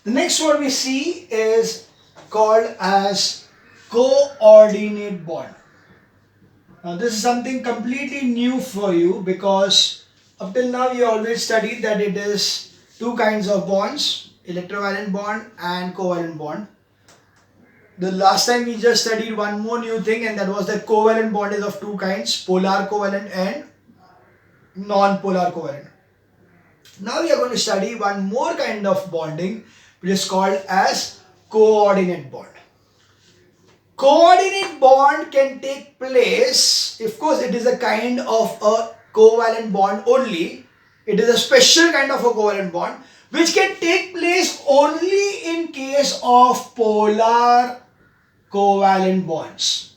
The next one we see is called as coordinate bond. Now this is something completely new for you because up till now you always studied that it is two kinds of bonds, electrovalent bond and covalent bond. The last time we just studied one more new thing, and that was that covalent bond is of two kinds, polar covalent and non-polar covalent. Now we are going to study one more kind of bonding which is called as coordinate bond. Coordinate bond can take place, of course it is a kind of a covalent bond only. It is a special kind of a covalent bond which can take place only in case of polar covalent bonds.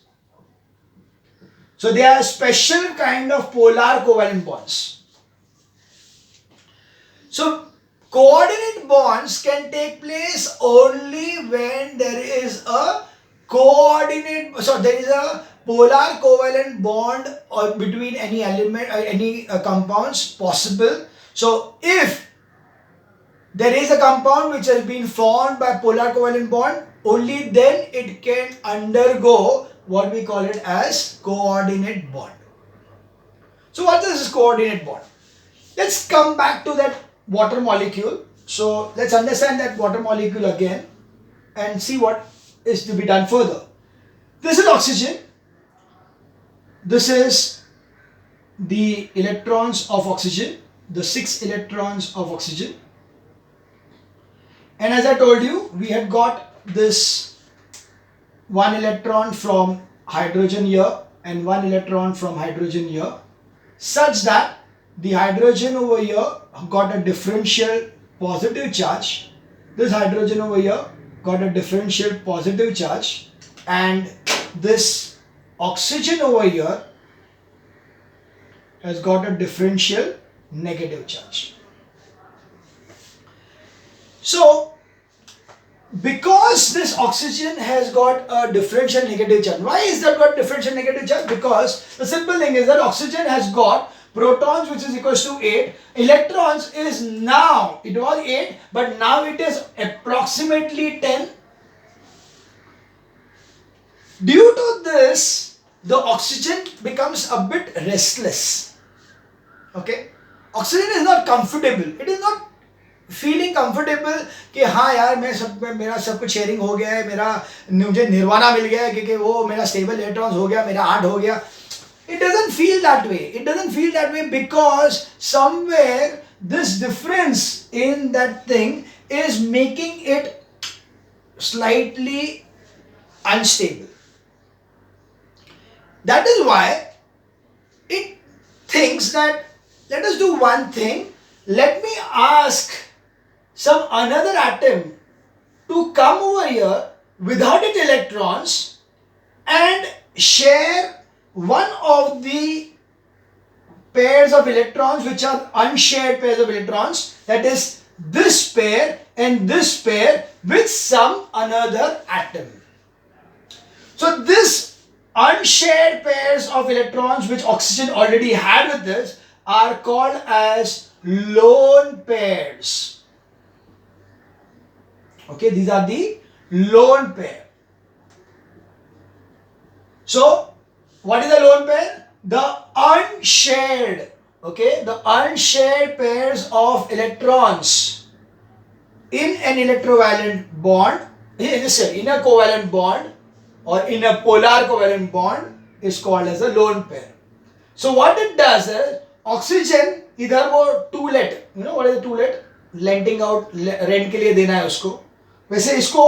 So they are a special kind of polar covalent bonds. So coordinate bonds can take place only when there is a there is a polar covalent bond or between any element or any compounds possible. So if there is a compound which has been formed by polar covalent bond, only then it can undergo what we call it as coordinate bond. So what is this coordinate bond? Let's come back to that water molecule. So let's understand that water molecule again and see what is to be done further. This is oxygen. This is the electrons of oxygen, the 6 electrons of oxygen. And as I told you, we had got this 1 electron from hydrogen here and 1 electron from hydrogen here, such that the hydrogen over here got a differential positive charge. This hydrogen over here got a differential positive charge, and this oxygen over here has got a differential negative charge. So because this oxygen has got a differential negative charge, why is that got differential negative charge? Because the simple thing is that oxygen has got protons which is equals to 8, electrons is now, it was 8 but now it is approximately 10. Due to this, the oxygen becomes a bit restless. Okay, oxygen is not comfortable, it is not feeling comfortable कि हाँ यार मैं सब मेरा सब कुछ sharing हो गया है, मेरा मुझे निर्वाणा मिल गया है क्योंकि वो मेरा स्टेबल इलेक्ट्रॉन्स हो गया, मेरा 8 हो गया. It doesn't feel that way. It doesn't feel that way because somewhere this difference in that thing is making it slightly unstable. That is why it thinks that let us do one thing. Let me ask some another atom to come over here without its electrons and share one of the pairs of electrons which are unshared pairs of electrons, that is this pair and this pair, with some another atom. So this unshared pairs of electrons which oxygen already had with this are called as lone pairs. Okay, these are the lone pair. So what is a lone pair? The unshared, okay, the unshared pairs of electrons in an electrovalent bond, in a covalent bond or in a polar covalent bond is called as a lone pair. So what it does is, oxygen इधर वो to let, you know what is a to let? Renting out, rent के लिए देना है उसको. वैसे इसको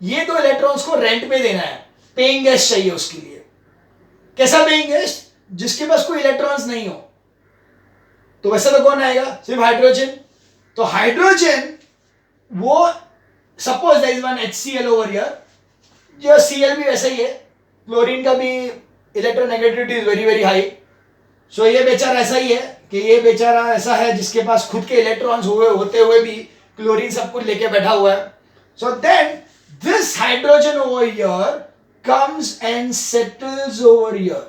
ये दो इलेक्ट्रॉन्स को रेंट पे देना है, पेइंग गेस्ट चाहिए उसके लिए. कैसा पेइंग गेस्ट? जिसके पास कोई इलेक्ट्रॉन्स नहीं हो. तो वैसे तो कौन आएगा? सिर्फ हाइड्रोजन. तो हाइड्रोजन वो suppose there is one HCl over here, जो Cl भी वैसा ही है, क्लोरीन का भी electronegativity is very very high. So ये बेचारा ऐसा ही है कि ये बेचारा ऐसा है जिसके पास खुद के इलेक्ट्रॉन्स होते हुए भी क्लोरीन सब कुछ लेके बैठा हुआ है. So then this hydrogen over here comes and settles over here.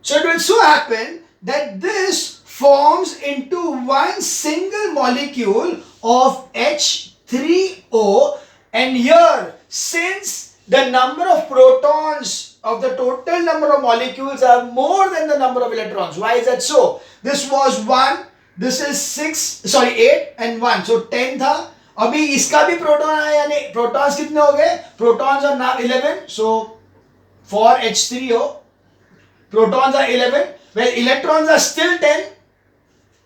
So it will so happen that this forms into one single molecule of H3O, and here since the number of protons of the total number of molecules are more than the number of electrons. Why is that so? This was 1, this is 8 and 1, so 10 था. अभी इसका भी proton आया, यानी protons कितने हो गए? Protons are now 11. So for H3O, protons are 11, where electrons are still 10.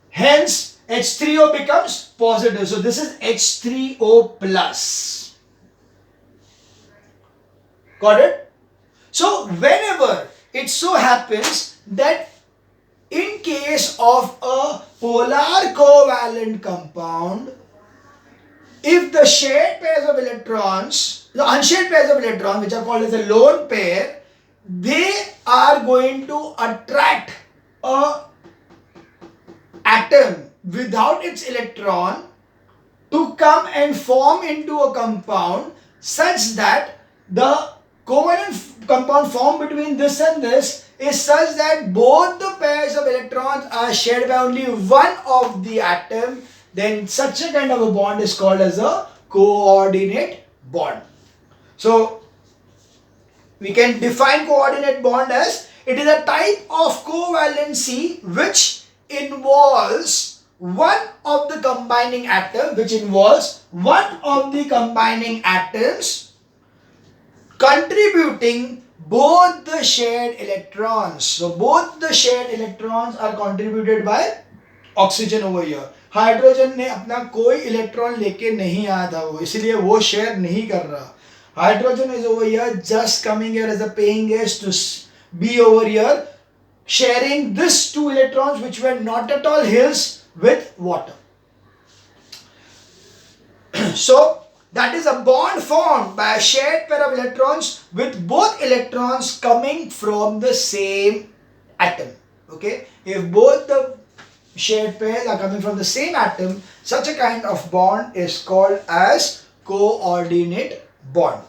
Hence, H3O becomes positive. So this is H3O plus. Got it? So whenever it so happens that in case of a polar covalent compound, if the shared pairs of electrons, the unshared pairs of electrons, which are called as a lone pair, they are going to attract a atom without its electron to come and form into a compound such that the covalent compound formed between this and this is such that both the pairs of electrons are shared by only one of the atom. Then such a kind of a bond is called as a coordinate bond. So we can define coordinate bond as it is a type of covalency which involves one of the combining atoms contributing both the shared electrons. So both the shared electrons are contributed by oxygen over here. Hydrogen ने अपना कोई electron लेके नहीं आया था, वो इसलिए वो शेयर नहीं कर रहा. Hydrogen is over here just coming here as a paying guest to be over here sharing these two electrons which were not at all his with water. So that is a bond formed by a shared pair of electrons with both electrons coming from the same atom. Okay, if both the shared pairs are coming from the same atom, such a kind of bond is called as coordinate bond.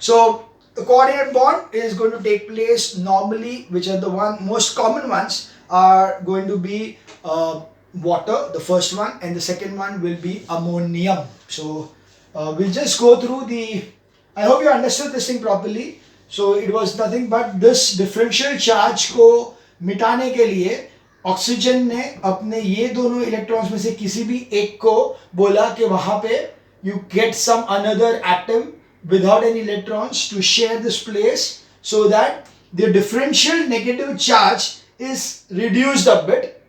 So the coordinate bond is going to take place normally, which are the most common ones are going to be water, the first one, and the second one will be ammonium. So we'll just go through I hope you understood this thing properly. So it was nothing but this differential charge को मिटाने के लिए oxygen ने अपने ये दोनों electrons में से किसी भी एक को बोला कि वहां पे you get some another atom without any electrons to share this place so that the differential negative charge is reduced a bit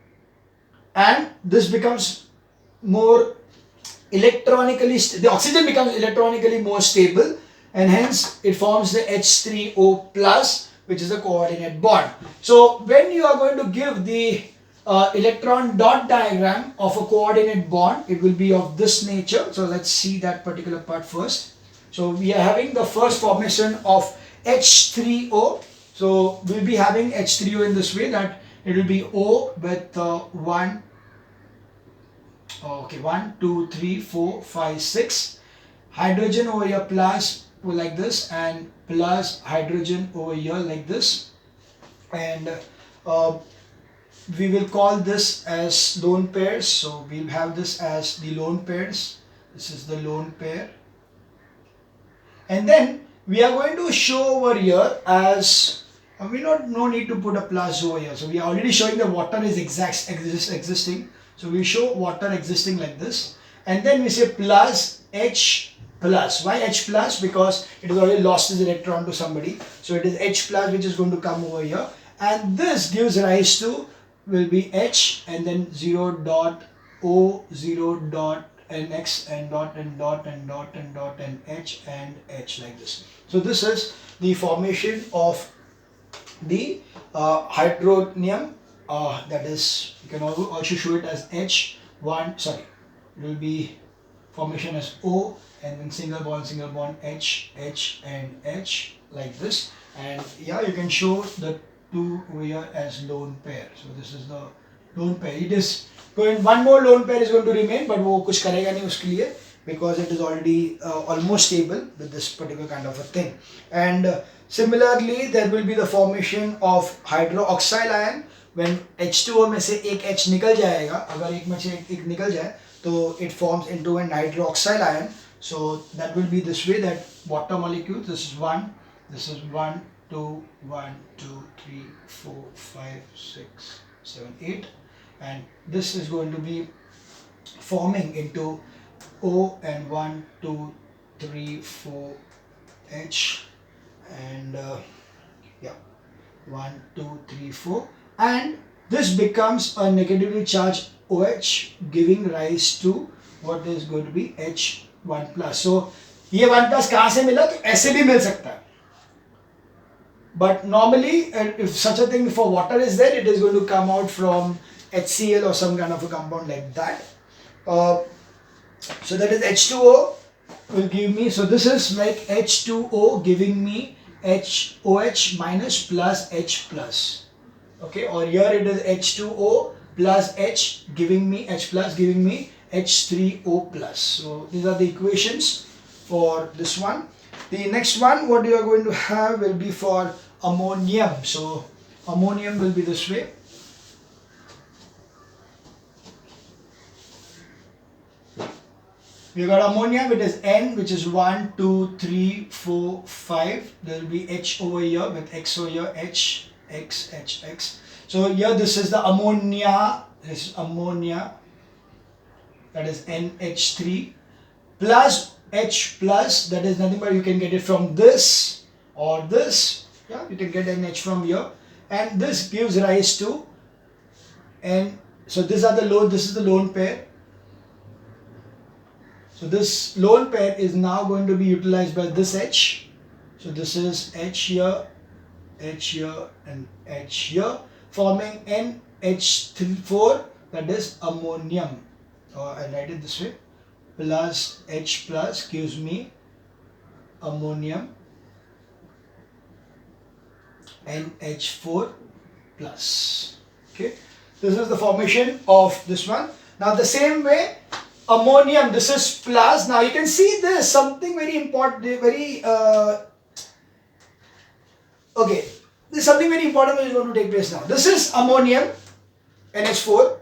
and this becomes more electronically, the oxygen becomes electronically more stable and hence it forms the H3O plus, which is a coordinate bond. So when you are going to give the electron dot diagram of a coordinate bond, it will be of this nature. So let's see that particular part first. So we are having the first formation of H3O. So we'll be having H3O in this way, that it will be O with 1, 2, 3, 4, 5, 6. Hydrogen over here plus like this, and plus hydrogen over here like this, and we will call this as lone pairs. So we'll have this as the lone pairs. This is the lone pair, and then we are going to show over here as no need to put a plus over here. So we are already showing that water is existing. So we show water existing like this, and then we say plus H plus. Why H plus? Because it has already lost its electron to somebody. So it is H plus which is going to come over here, and this gives rise to will be H and then 0 dot O 0 dot NX and dot and dot and dot and dot and H like this. So this is the formation of the hydronium. That is, you can also show it as H1. Sorry, it will be formation as O and then single bond H and H like this. And yeah, you can show the two over here as lone pair. So this is the lone pair. It is going, one more lone pair is going to remain, but वो कुछ करेगा नहीं उसके लिए, because it is already almost stable with this particular kind of a thing. And similarly, there will be the formation of hydroxyl ion, when H2O में से एक H निकल जाएगा, अगर एक में से एक निकल जाए तो it forms into a hydroxyl ion. So that will be this way, that water molecule, this is 1, 2, 1, 2, 3, 4, 5, 6, 7, 8, and this is going to be forming into O and 1, 2, 3, 4 H, and yeah, 1, 2, 3, 4, and this becomes a negatively charged OH, giving rise to what is going to be H1 plus. So ये 1 plus कहाँ से मिला? तो ऐसे भी मिल सकता है. But normally, if such a thing for water is there, it is going to come out from HCl or some kind of a compound like that. So that is H2O will give me, so this is like H2O giving me HOH minus plus H plus. Okay, or here it is H2O plus H giving me H plus, giving me H3O plus. So these are the equations for this one. The next one, what you are going to have will be for ammonium. So ammonium will be this way. We got ammonia, which is N, which is 1, 2, 3, 4, 5. There will be H over here with X over here, H, X, H, X. So here this is the ammonia, this is ammonia, that is NH3 plus H plus, that is nothing but you can get it from this or this. Yeah, you can get NH from here, and this gives rise to N. So these are the lone, this is the lone pair. So this lone pair is now going to be utilized by this H. So this is H here, and H here, forming NH4, that is ammonium. Or I write it this way, plus H plus gives me ammonium, NH4 plus. Okay, this is the formation of this one. Now the same way, ammonium, this is plus. Now you can see this something very important, very okay, this is something very important which is going to take place now. This is ammonium, NH4.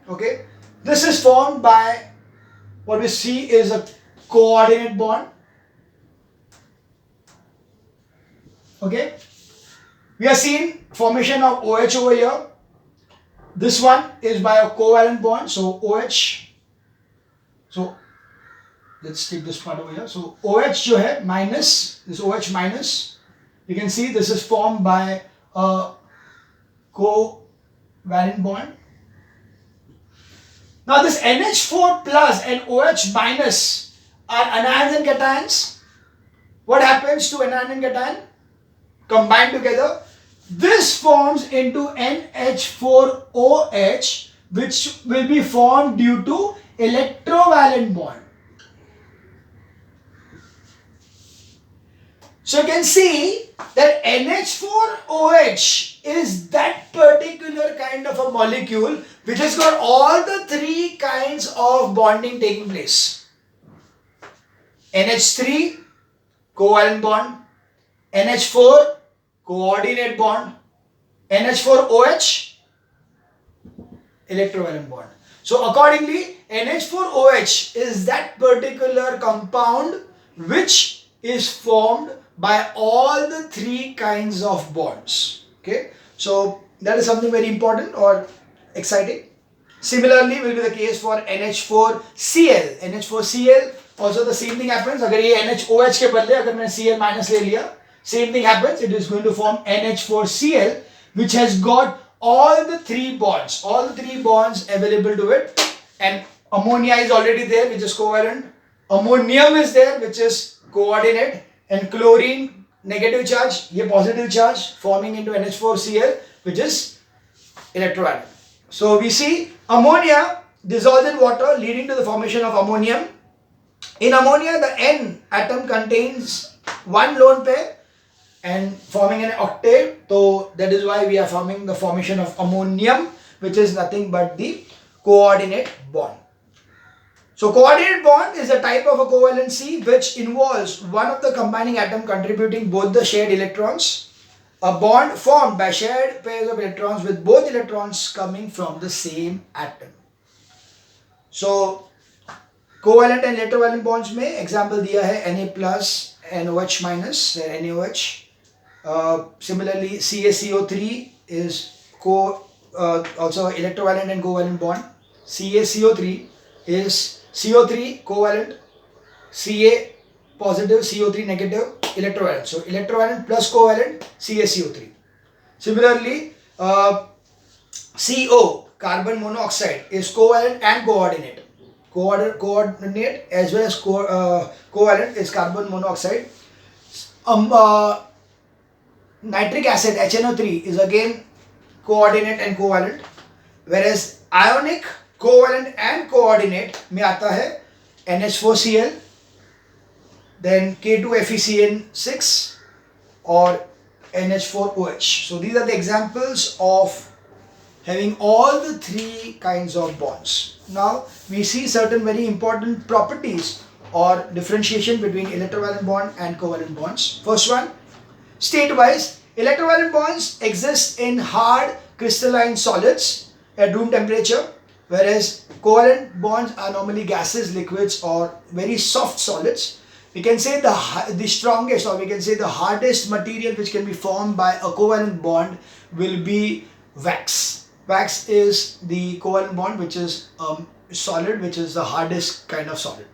Okay, this is formed by what we see is a coordinate bond. Okay, we are seeing formation of OH over here. This one is by a covalent bond, so OH. So let's take this part over here. So OH जो है minus, this OH minus, you can see this is formed by a covalent bond. Now this NH4 plus and OH minus are anions and cations. What happens to anion and cation? Combined together, this forms into NH4OH, which will be formed due to electrovalent bond. So you can see that NH4OH is that particular kind of a molecule which has got all the three kinds of bonding taking place. NH3 covalent bond, NH4 coordinate bond, NH4OH electrovalent bond. So accordingly, NH4OH is that particular compound which is formed by all the three kinds of bonds. Okay, so that is something very important or exciting. Similarly will be the case for NH4Cl. NH4Cl also the same thing happens. अगर ये NHOH के बदले अगर मैं Cl minus ले लिया, same thing happens. It is going to form NH4Cl, which has got all the three bonds available to it, and ammonia is already there, which is covalent. Ammonium is there, which is coordinate, and chlorine negative charge, ये positive charge, forming into NH4Cl, which is electrovalent. So we see ammonia dissolves in water, leading to the formation of ammonium. In ammonia, the N atom contains one lone pair and forming an octave. So that is why we are forming the formation of ammonium, which is nothing but the coordinate bond. So coordinate bond is a type of a covalency which involves one of the combining atom contributing both the shared electrons. A bond formed by shared pairs of electrons with both electrons coming from the same atom. So covalent and electrovalent bonds में example दिया है Na plus NOH minus NaOH. Similarly CaCO3 is also electrovalent and covalent bond. CaCO3 is CO3 covalent, Ca positive, CO3 negative, electrovalent. So electrovalent plus covalent CaCO3. Similarly CO carbon monoxide is covalent and coordinate. Coordinate as well as covalent is carbon monoxide. Nitric acid HNO3 is again coordinate and covalent, whereas ionic, covalent and coordinate में आता है NH4Cl, then K2FeCN6 or NH4OH. So these are the examples of having all the three kinds of bonds. Now we see certain very important properties or differentiation between electrovalent bond and covalent bonds. First one, state-wise, electrovalent bonds exist in hard crystalline solids at room temperature, whereas covalent bonds are normally gases, liquids or very soft solids. We can say the strongest, or we can say the hardest material which can be formed by a covalent bond will be wax. Wax is the covalent bond which is solid, which is the hardest kind of solid.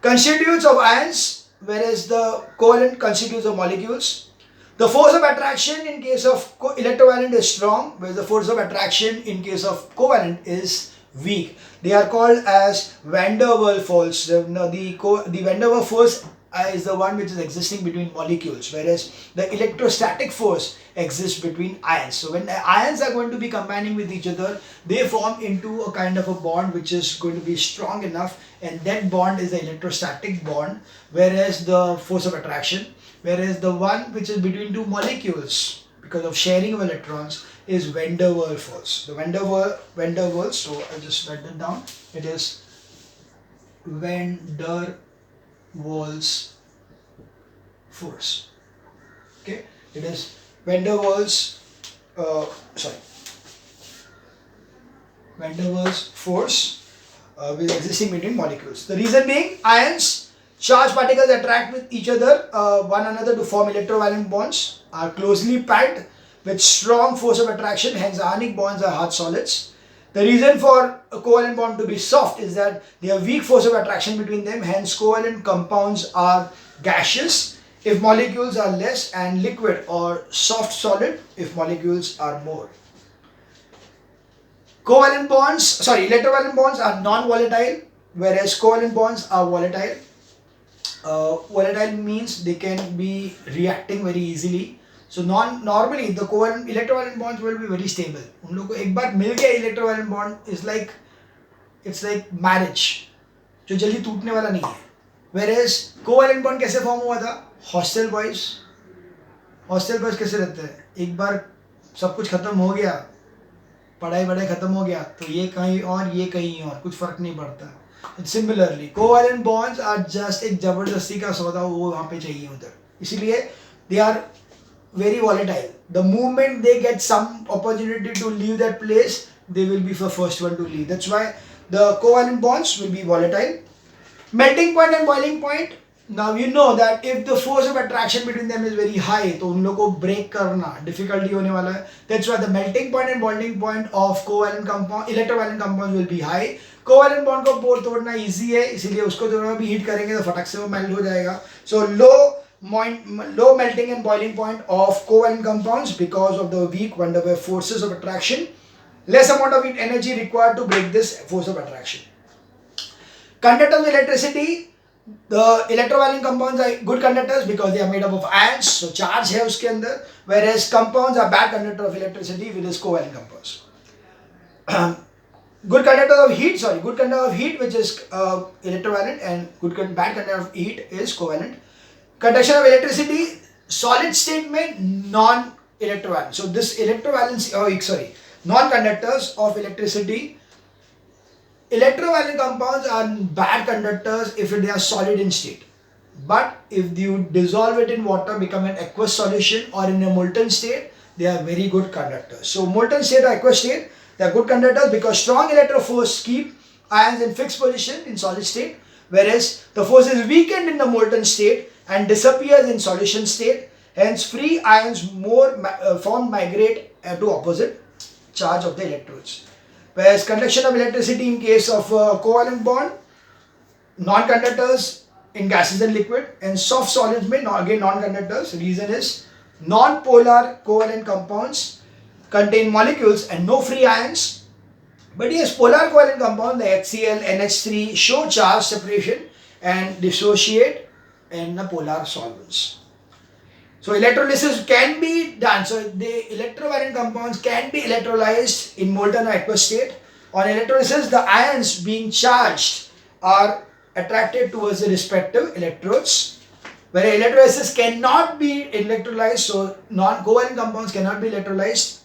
Constitutes of ions, whereas the covalent constitutes of molecules. The force of attraction in case of electrovalent is strong, whereas the force of attraction in case of covalent is weak. They are called as van der Waals force. The van der Waals force is the one which is existing between molecules, whereas the electrostatic force exists between ions. So when ions are going to be combining with each other, they form into a kind of a bond which is going to be strong enough, and that bond is the electrostatic bond, whereas the force of attraction, whereas the one which is between two molecules because of sharing of electrons is van der Waals force. The van der Waals, so I'll just write that down. It is van der Waals force. Okay, it is van der Waals van der Waals force with existing between molecules. The reason being, ions, charged particles attract with each other, one another to form electrovalent bonds, are closely packed with strong force of attraction, hence ionic bonds are hard solids. The reason for a covalent bond to be soft is that they have weak force of attraction between them, hence covalent compounds are gaseous if molecules are less, and liquid or soft solid if molecules are more. Electrovalent bonds are non-volatile, whereas covalent bonds are volatile. Volatile means they can be reacting very easily. So normally the electrovalent bonds will be very stable. उन लोगों को एक बार मिल गया electrovalent bond is like, it's like marriage, जो जल्दी टूटने वाला नहीं है. Whereas covalent bond कैसे फॉर्म हुआ था? हॉस्टल बॉयज कैसे रहते हैं, एक बार सब कुछ खत्म हो गया, पढ़ाई खत्म हो गया, तो ये कहीं और ये कहीं और, कुछ फर्क नहीं पड़ता. Similarly, covalent bonds are just एक जबरदस्ती का सौदा, वो वहाँ पे चाहिए उधर, इसीलिए they are very volatile. The moment they get some opportunity to leave that place, they will be the first one to leave. That's why the covalent bonds will be volatile. Melting point and boiling point. Now you know that if the force of attraction between them is very high, तो उन लोगों को break करना difficulty होने वाला है. That's why the melting point and boiling point of electrovalent compounds will be high. Covalent bond को तोड़ना easy है, इसीलिए उसको थोड़ा भी heat करेंगे तो फटक से वो melt हो जाएगा. So low melting and boiling point of covalent compounds because of the weak van der Waals forces of attraction. Less amount of energy required to break this force of attraction. Conductors of electricity. The electrovalent compounds are good conductors because they are made up of ions, so charge है उसके अंदर, whereas compounds are bad conductor of electricity with its covalent compounds. Good conductor of heat which is electrovalent, and bad conductor of heat is covalent. Conduction of electricity, solid state में non-electrovalent. So this non-conductors of electricity. Electrovalent compounds are bad conductors if they are solid in state. but if you dissolve it in water, become an aqueous solution, or in a molten state, they are very good conductors. So molten state or aqueous state, they are good conductors because strong electroforce keep ions in fixed position in solid state, whereas the force is weakened in the molten state and disappears in solution state. Hence, free ions more migrate to opposite charge of the electrodes. Whereas conduction of electricity in case of covalent bond, non-conductors in gases and liquid, and soft solids may again non-conductors. Reason is non-polar covalent compounds contain molecules and no free ions. But yes, polar covalent compounds like HCl, NH3 show charge separation and dissociate in the polar solvents. So electrolysis can be done. So the electrovalent compounds can be electrolyzed in molten or aqueous state. On electrolysis, the ions being charged are attracted towards the respective electrodes. Where electrolysis cannot be electrolyzed, so non-covalent compounds cannot be electrolyzed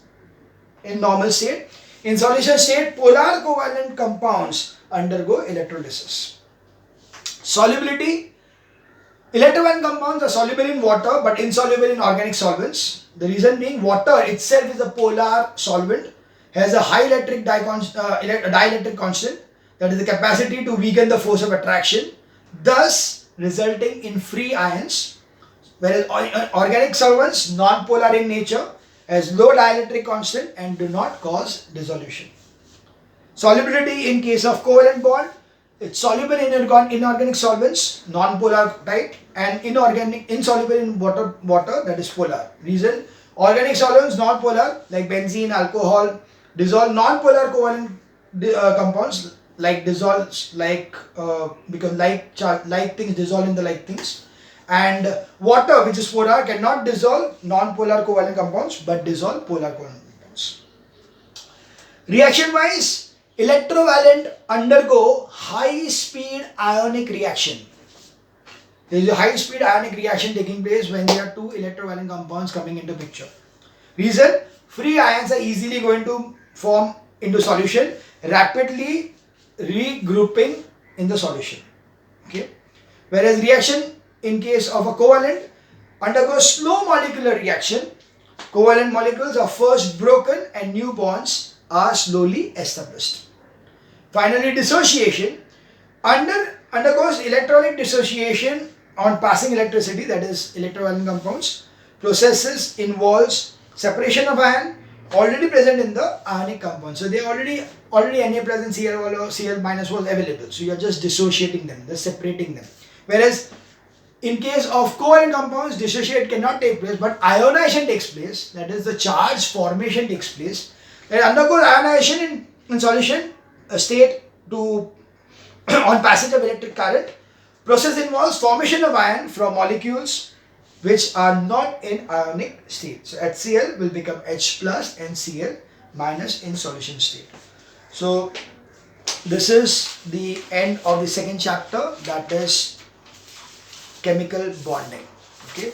in normal state. In solution state, polar covalent compounds undergo electrolysis. Solubility. Electrovalent compounds are soluble in water but insoluble in organic solvents. The reason being, water itself is a polar solvent, has a high dielectric constant, that is the capacity to weaken the force of attraction, thus resulting in free ions. Whereas organic solvents, non-polar in nature, has low dielectric constant and do not cause dissolution. Solubility in case of covalent bond, it's soluble in inorganic solvents, non-polar type, and insoluble in water, that is polar. Reason, organic solvents, non-polar, like benzene, alcohol, dissolve. Non-polar covalent compounds like dissolves, because like things dissolve in the like things. And water, which is polar, cannot dissolve non-polar covalent compounds but dissolve polar covalent compounds. Reaction wise, electrovalent undergo high speed ionic reaction. There is a high speed ionic reaction taking place when there are two electrovalent compounds coming into picture. Reason, free ions are easily going to form into solution, rapidly regrouping in the solution. Okay. Whereas reaction in case of a covalent undergoes slow molecular reaction. Covalent molecules are first broken and new bonds are slowly established. Finally, dissociation undergoes electronic dissociation on passing electricity, that is electrovalent compounds. Processes involves separation of ion already present in the ionic compound. So they already Na plus and Cl minus was available. So you are just dissociating them, just separating them. Whereas in case of covalent compounds, dissociate cannot take place, but ionization takes place. That is, the charge formation takes place. It undergoes ionization in solution state to on passage of electric current. Process involves formation of ion from molecules which are not in ionic state. So HCl will become H plus and Cl minus in solution state. So this is the end of the second chapter, that is chemical bonding. Okay.